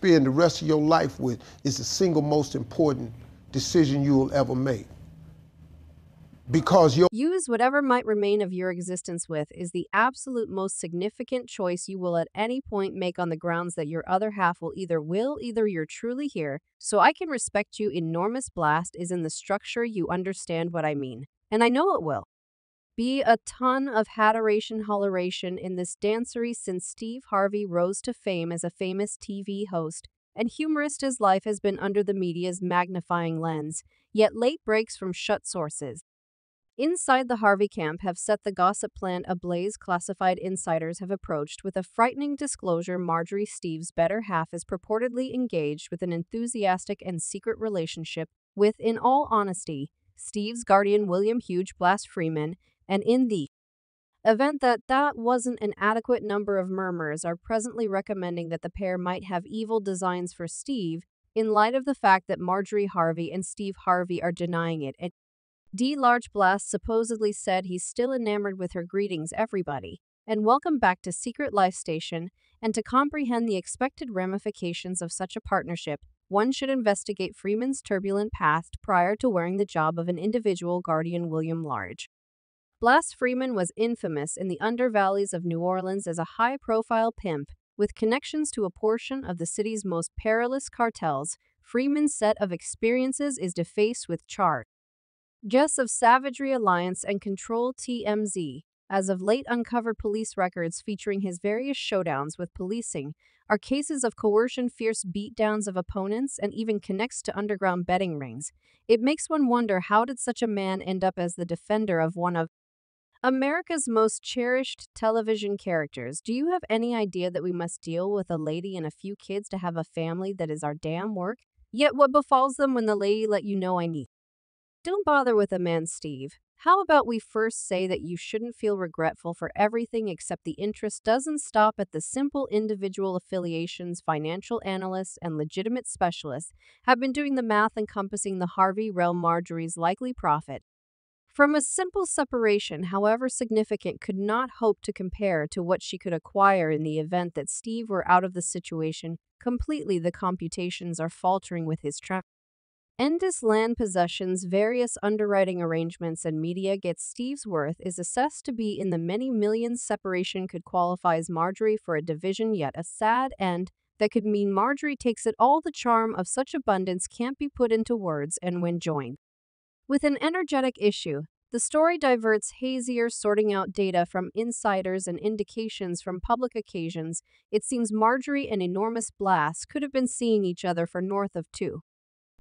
spend the rest of your life with is the single most important decision you will ever make. Because your Use whatever might remain of your existence with is the absolute most significant choice you will at any point make on the grounds that your other half either you're truly here, so I can respect you enormous blast is in the structure you understand what I mean. And I know it will. Be a ton of hateration holleration in this dancery since Steve Harvey rose to fame as a famous TV host and humorist his life has been under the media's magnifying lens, yet late breaks from shut sources inside the Harvey camp have set the gossip plant ablaze. Classified insiders have approached with a frightening disclosure Marjorie, Steve's better half, is purportedly engaged with an enthusiastic and secret relationship with, in all honesty, Steve's guardian William Huge Blast Freeman, and in the event that wasn't an adequate number of murmurs are presently recommending that the pair might have evil designs for Steve, in light of the fact that Marjorie Harvey and Steve Harvey are denying it. And D. Large Blast supposedly said he's still enamored with her. Greetings, everybody, and welcome back to Secret Life Station. And to comprehend the expected ramifications of such a partnership, one should investigate Freeman's turbulent past prior to wearing the job of an individual guardian William Large. Blast Freeman was infamous in the undervalleys of New Orleans as a high-profile pimp, with connections to a portion of the city's most perilous cartels. Freeman's set of experiences is defaced with charges of savagery, alliance, and control. TMZ. As of late, uncovered police records featuring his various showdowns with policing are cases of coercion, fierce beatdowns of opponents, and even connects to underground betting rings. It makes one wonder, how did such a man end up as the defender of one of America's most cherished television characters? Do you have any idea that we must deal with a lady and a few kids to have a family that is our damn work? Yet what befalls them when the lady let you know I need? Don't bother with a man, Steve. How about we first say that you shouldn't feel regretful for everything, except the interest doesn't stop at the simple individual affiliations. Financial analysts and legitimate specialists have been doing the math encompassing the Harvey realm. Marjorie's likely profit from a simple separation, however significant, could not hope to compare to what she could acquire in the event that Steve were out of the situation completely. The computations are faltering with his endless land possessions, various underwriting arrangements, and media gets. Steve's worth is assessed to be in the many millions. Separation could qualify as Marjorie for a division, yet a sad end that could mean Marjorie takes it all. The charm of such abundance can't be put into words, and when joined with an energetic issue, the story diverts hazier, sorting out data from insiders and indications from public occasions. It seems Marjorie and Enormous Blast could have been seeing each other for north of 2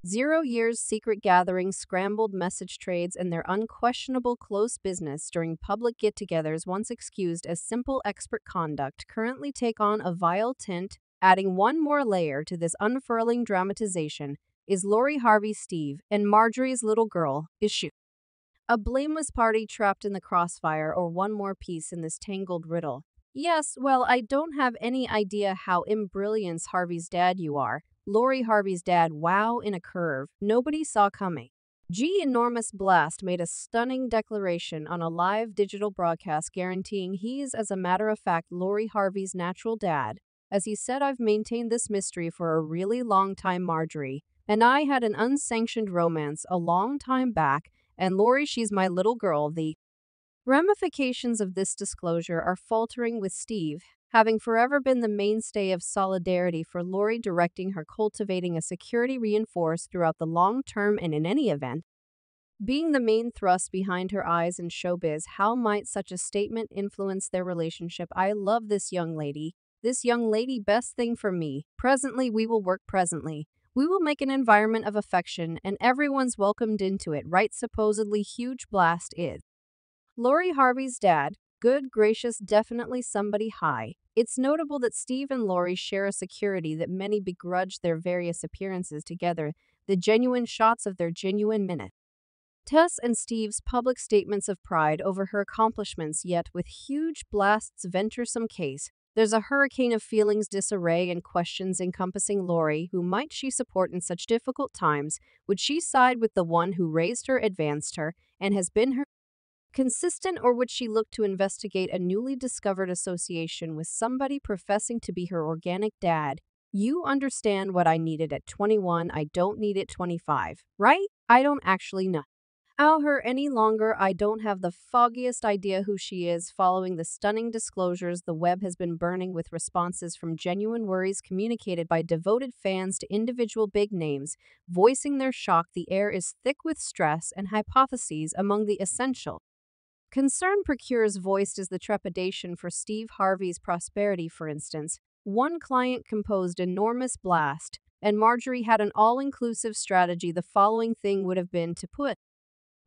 years. Secret gatherings, scrambled message trades, and their unquestionable close business during public get-togethers, once excused as simple expert conduct, currently take on a vile tint. Adding one more layer to this unfurling dramatization is Lori Harvey, Steve, and Marjorie's little girl, issue. A blameless party trapped in the crossfire, or one more piece in this tangled riddle. Yes, well, I don't have any idea how imbrilliance Harvey's dad you are. Lori Harvey's dad, wow, in a curve nobody saw coming. Enormous Blast made a stunning declaration on a live digital broadcast guaranteeing he is, as a matter of fact, Lori Harvey's natural dad. As he said, I've maintained this mystery for a really long time. Marjorie and I had an unsanctioned romance a long time back, and Lori, she's my little girl. The ramifications of this disclosure are faltering, with Steve having forever been the mainstay of solidarity for Lori, directing her, cultivating a security reinforced throughout the long term, and in any event, being the main thrust behind her eyes in showbiz. How might such a statement influence their relationship? I love this young lady. This young lady, best thing for me. Presently, we will work presently. We will make an environment of affection, and everyone's welcomed into it, right? Supposedly Huge Blast is Lori Harvey's dad. Good gracious, definitely somebody high. It's notable that Steve and Lori share a security that many begrudge their various appearances together, the genuine shots of their genuine minute. Tess and Steve's public statements of pride over her accomplishments, yet with Huge Blast's venturesome case, there's a hurricane of feelings, disarray, and questions encompassing Lori. Who might she support in such difficult times? Would she side with the one who raised her, advanced her, and has been her consistent, or would she look to investigate a newly discovered association with somebody professing to be her organic dad? You understand what I needed at 21, I don't need it 25, right? I don't actually know her any longer. I don't have the foggiest idea who she is. Following the stunning disclosures, the web has been burning with responses from genuine worries communicated by devoted fans to individual big names, voicing their shock. The air is thick with stress and hypotheses among the essential. Concern procures voiced as the trepidation for Steve Harvey's prosperity, for instance. One client composed enormous blast, and Marjorie had an all-inclusive strategy. The following thing would have been to put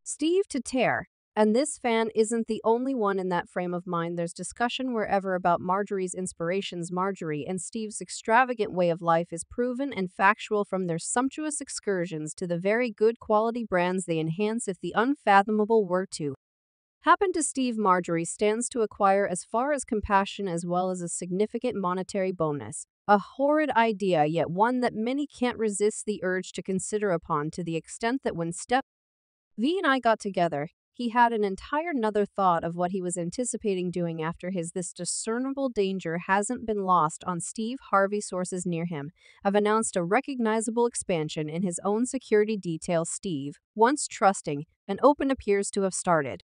Steve to tear. And this fan isn't the only one in that frame of mind. There's discussion wherever about Marjorie's inspirations. Marjorie and Steve's extravagant way of life is proven and factual, from their sumptuous excursions to the very good quality brands they enhance. If the unfathomable were to happen to Steve, Marjorie stands to acquire as far as compassion as well as a significant monetary bonus. A horrid idea, yet one that many can't resist the urge to consider upon, to the extent that when Step V and I got together, he had an entire nother thought of what he was anticipating doing after his. This discernible danger hasn't been lost on Steve Harvey. Sources near him have announced a recognizable expansion in his own security detail. Steve, once trusting and open, appears to have started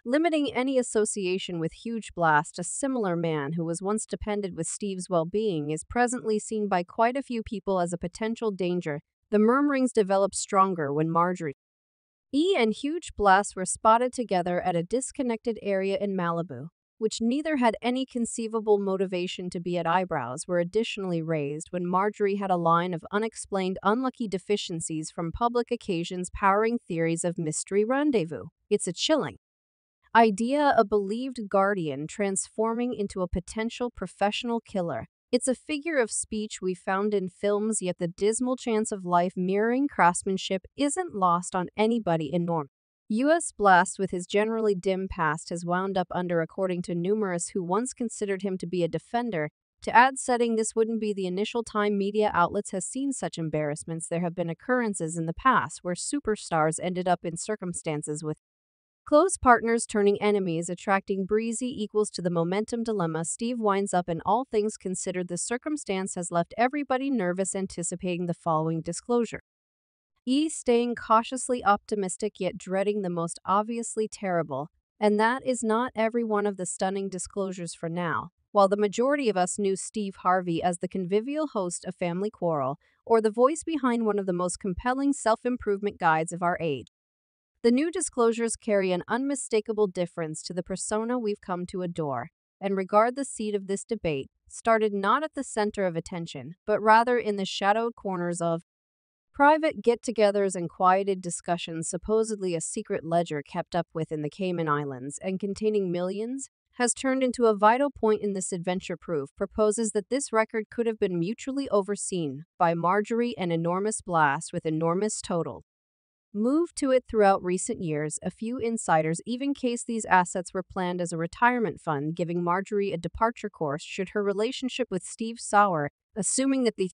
limiting any association with Huge Blast. A similar man who was once depended with Steve's well-being is presently seen by quite a few people as a potential danger. The murmurings developed stronger when Marjorie and Huge Blast were spotted together at a disconnected area in Malibu, which neither had any conceivable motivation to be at. Eyebrows were additionally raised when Marjorie had a line of unexplained unlucky deficiencies from public occasions powering theories of mystery rendezvous. It's a chilling idea, a believed guardian transforming into a potential professional killer. It's a figure of speech we found in films, yet the dismal chance of life mirroring craftsmanship isn't lost on anybody in Norm. U.S. Blast, with his generally dim past, has wound up under, according to numerous who once considered him to be a defender. To add setting, this wouldn't be the initial time media outlets has seen such embarrassments. There have been occurrences in the past where superstars ended up in circumstances with close partners turning enemies, attracting breezy equals to the momentum dilemma. Steve winds up in all things considered. The circumstance has left everybody nervous, anticipating the following disclosure. Staying cautiously optimistic yet dreading the most obviously terrible. And that is not every one of the stunning disclosures for now. While the majority of us knew Steve Harvey as the convivial host of Family Quarrel, or the voice behind one of the most compelling self-improvement guides of our age, the new disclosures carry an unmistakable difference to the persona we've come to adore, and regard. The seed of this debate started not at the center of attention, but rather in the shadowed corners of private get-togethers and quieted discussions. Supposedly a secret ledger kept up with in the Cayman Islands and containing millions has turned into a vital point in this adventure. Proof proposes that this record could have been mutually overseen by Marjorie and Enormous Blast, with enormous total moved to it throughout recent years. A few insiders even case these assets were planned as a retirement fund, giving Marjorie a departure course should her relationship with Steve sour. Assuming that the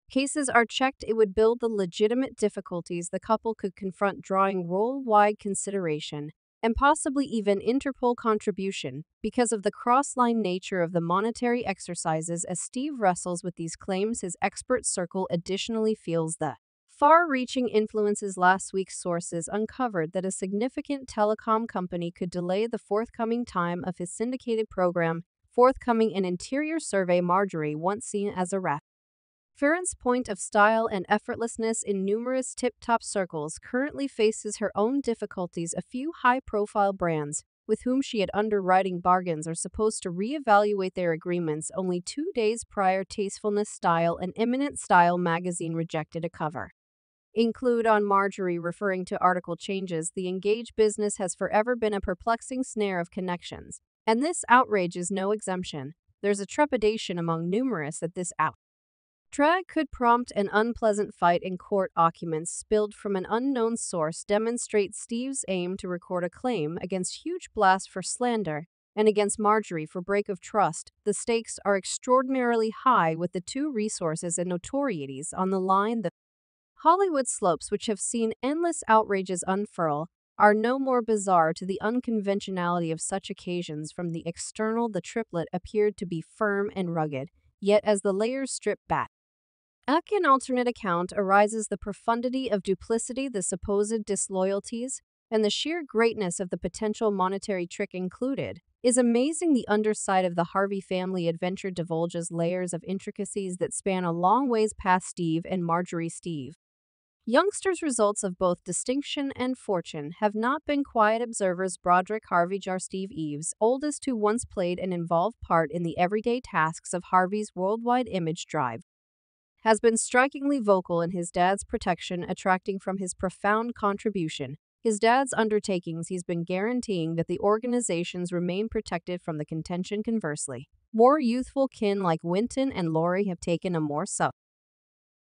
cases are checked, it would build the legitimate difficulties the couple could confront, drawing worldwide consideration and possibly even Interpol contribution because of the cross-line nature of the monetary exercises. As Steve wrestles with these claims, his expert circle additionally feels the far-reaching influences. Last week's sources uncovered that a significant telecom company could delay the forthcoming time of his syndicated program. Forthcoming an interior survey, Marjorie, once seen as a reference point of style and effortlessness in numerous tip-top circles, currently faces her own difficulties. A few high-profile brands with whom she had underwriting bargains are supposed to reevaluate their agreements only 2 days prior. Tastefulness, Style, and Eminent Style magazine rejected a cover include on Marjorie referring to article changes. The engaged business has forever been a perplexing snare of connections, and this outrage is no exemption. There's a trepidation among numerous that this outrage could prompt an unpleasant fight in court. Documents spilled from an unknown source demonstrate Steve's aim to record a claim against Huge Blast for slander and against Marjorie for break of trust. The stakes are extraordinarily high, with the two resources and notorieties on the line. The Hollywood slopes, which have seen endless outrages unfurl, are no more bizarre to the unconventionality of such occasions. From the external, the triplet appeared to be firm and rugged, Yet as the layers strip back, an alternate account arises the profundity of duplicity, the supposed disloyalties, and the sheer greatness of the potential monetary trick included. Is amazing. The underside of the Harvey family adventure divulges layers of intricacies that span a long ways past Steve and Marjorie Steve. Youngsters' results of both distinction and fortune have not been quiet observers. Broderick Harvey Jar Steve Eves, oldest, who once played an involved part in the everyday tasks of Harvey's worldwide image drive, has been strikingly vocal in his dad's protection, attracting from his profound contribution. His dad's undertakings, he's been guaranteeing that the organizations remain protected from the contention. Conversely, more youthful kin like Winton and Laurie have taken a more subtle